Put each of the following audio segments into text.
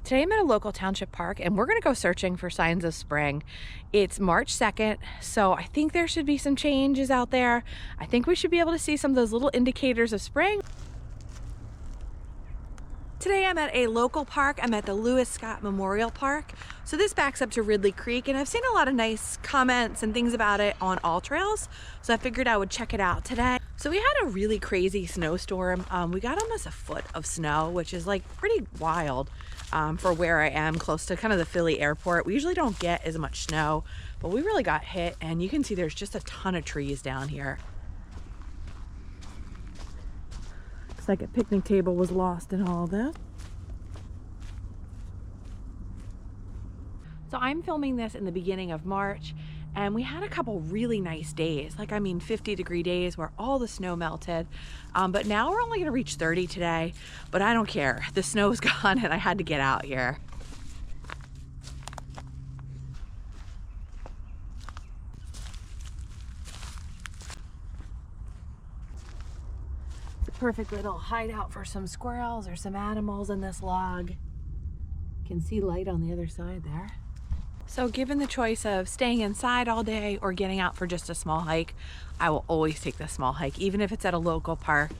Today I'm at a local township park and we're gonna go searching for signs of spring. It's March 2nd, so I think there should be some changes out there. I think we should be able to see some of those little indicators of spring. Today I'm at a local park. I'm at the Lewis Scott Memorial Park. So this backs up to Ridley Creek, and I've seen a lot of nice comments and things about it on All Trails, so I figured I would check it out today. So we had a really crazy snowstorm. We got almost a foot of snow, which is like pretty wild for where I am, close to kind of the Philly airport. We usually don't get as much snow, but we really got hit, and you can see there's just a ton of trees down here. Looks like a picnic table was lost in all of this. So I'm filming this in the beginning of March, and we had a couple really nice days, 50-degree days where all the snow melted. But now we're only gonna reach 30 today, but I don't care. The snow's gone and I had to get out here. It's a perfect little hideout for some squirrels or some animals in this log. You can see light on the other side there. So given the choice of staying inside all day or getting out for just a small hike, I will always take the small hike, even if it's at a local park.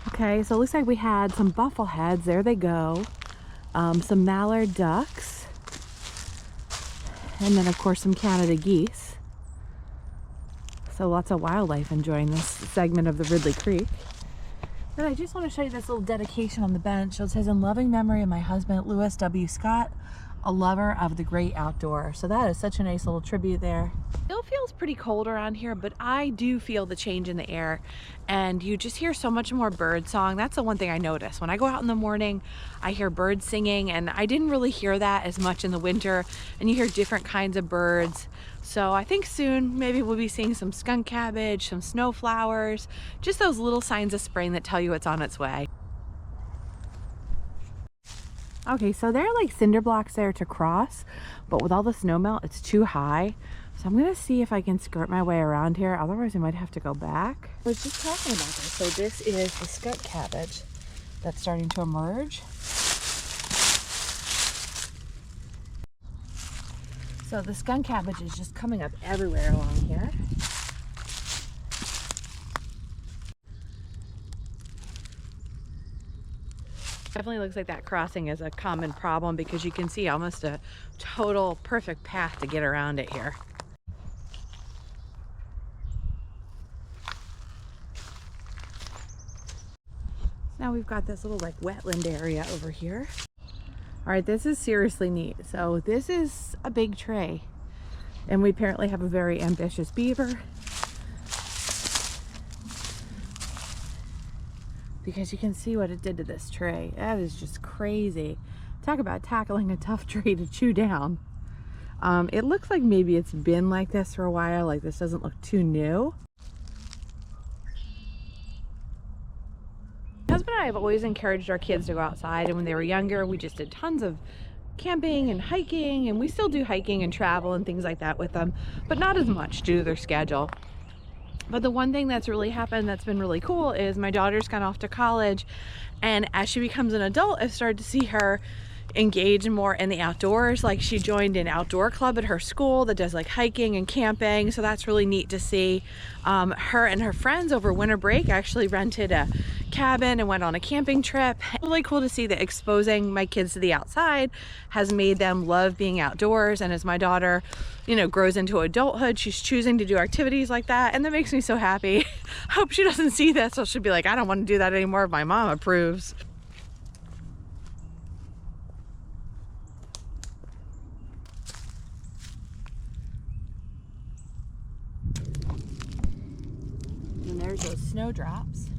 Okay, so it looks like we had some buffleheads. There they go. Some mallard ducks. And then of course some Canada geese. So lots of wildlife enjoying this segment of the Ridley Creek. But I just want to show you this little dedication on the bench. So it says, "In loving memory of my husband, Lewis W. Scott, a lover of the great outdoors." So that is such a nice little tribute there. It still feels pretty cold around here, but I do feel the change in the air, and you just hear so much more bird song. That's the one thing I notice. When I go out in the morning, I hear birds singing, and I didn't really hear that as much in the winter, and you hear different kinds of birds. So I think soon maybe we'll be seeing some skunk cabbage, some snow flowers, just those little signs of spring that tell you it's on its way. Okay, so there are like cinder blocks there to cross, but with all the snow melt, it's too high. So I'm gonna see if I can skirt my way around here. Otherwise, I might have to go back. I was just talking about this. So this is the skunk cabbage that's starting to emerge. So the skunk cabbage is just coming up everywhere along here. Definitely looks like that crossing is a common problem because you can see almost a total perfect path to get around it here. Now we've got this little wetland area over here. All right, this is seriously neat. So this is a big tree, and we apparently have a very ambitious beaver, because you can see what it did to this tree. That is just crazy. Talk about tackling a tough tree to chew down. It looks like maybe it's been like this for a while. Like, this doesn't look too new. My husband and I have always encouraged our kids to go outside, and when they were younger we just did tons of camping and hiking, and we still do hiking and travel and things like that with them, but not as much due to their schedule. But the one thing that's really happened that's been really cool is my daughter's gone off to college, and as she becomes an adult, I've started to see her engage more in the outdoors. Like, she joined an outdoor club at her school that does hiking and camping, so that's really neat to see. Her and her friends over winter break actually rented a cabin and went on a camping trip. Really cool to see that exposing my kids to the outside has made them love being outdoors, and as my daughter grows into adulthood, she's choosing to do activities like that, and that makes me so happy. I hope she doesn't see this, so she'll be like, I don't want to do that anymore if my mom approves. And there's those snowdrops.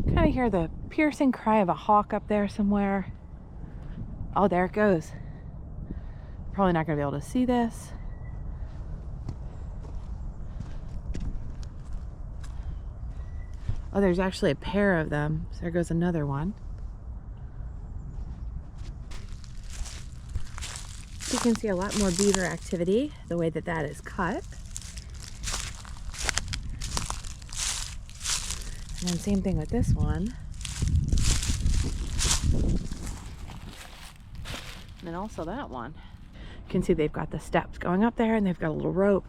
Kind of hear the piercing cry of a hawk up there somewhere. Oh, there it goes. Probably not going to be able to see this. Oh, there's actually a pair of them. So there goes another one. can see a lot more beaver activity, the way that that is cut. And then same thing with this one. And then also that one. You can see they've got the steps going up there and they've got a little rope.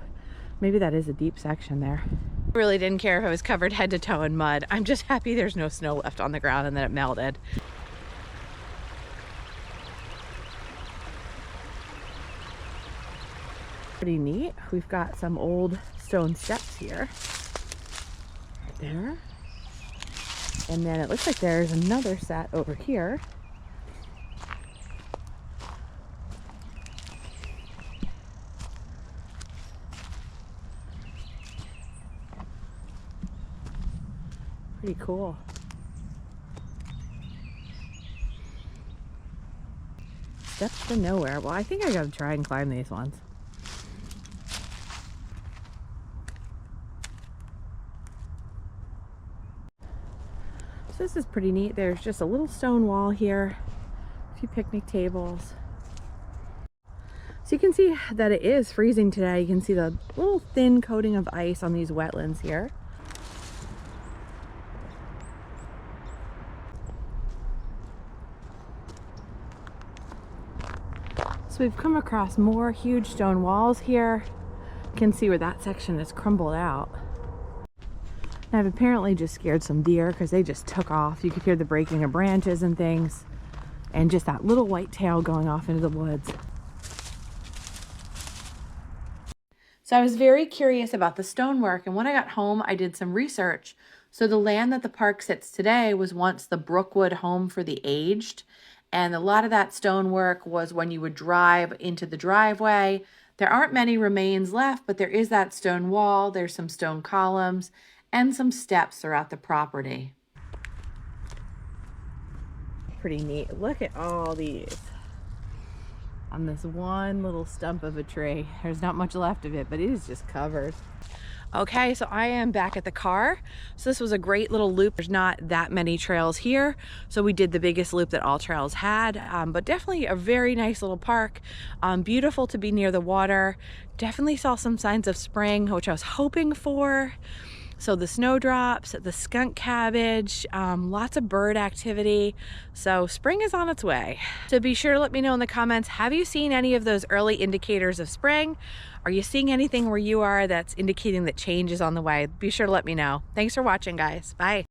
Maybe that is a deep section there. I really didn't care if it was covered head to toe in mud. I'm just happy there's no snow left on the ground and that it melted. Pretty neat. We've got some old stone steps here. Right there. And then it looks like there's another set over here. Pretty cool. Steps to nowhere. Well, I think I gotta try and climb these ones. So this is pretty neat. There's just a little stone wall here, a few picnic tables. So you can see that it is freezing today. You can see the little thin coating of ice on these wetlands here. So we've come across more huge stone walls here. You can see where that section is crumbled out. And I've apparently just scared some deer because they just took off. You could hear the breaking of branches and things, and just that little white tail going off into the woods. So I was very curious about the stonework, and when I got home I did some research. So the land that the park sits today was once the Brookwood Home for the Aged. And a lot of that stonework was when you would drive into the driveway. There aren't many remains left, but there is that stone wall, there's some stone columns, and some steps throughout the property. Pretty neat. Look at all these on this one little stump of a tree. There's not much left of it, but it is just covered. Okay, so I am back at the car. So this was a great little loop. There's not that many trails here, so we did the biggest loop that all trails had, but definitely a very nice little park. Beautiful to be near the water. Definitely saw some signs of spring, which I was hoping for. So the snowdrops, the skunk cabbage, lots of bird activity. So spring is on its way. So be sure to let me know in the comments, have you seen any of those early indicators of spring? Are you seeing anything where you are that's indicating that change is on the way? Be sure to let me know. Thanks for watching, guys. Bye.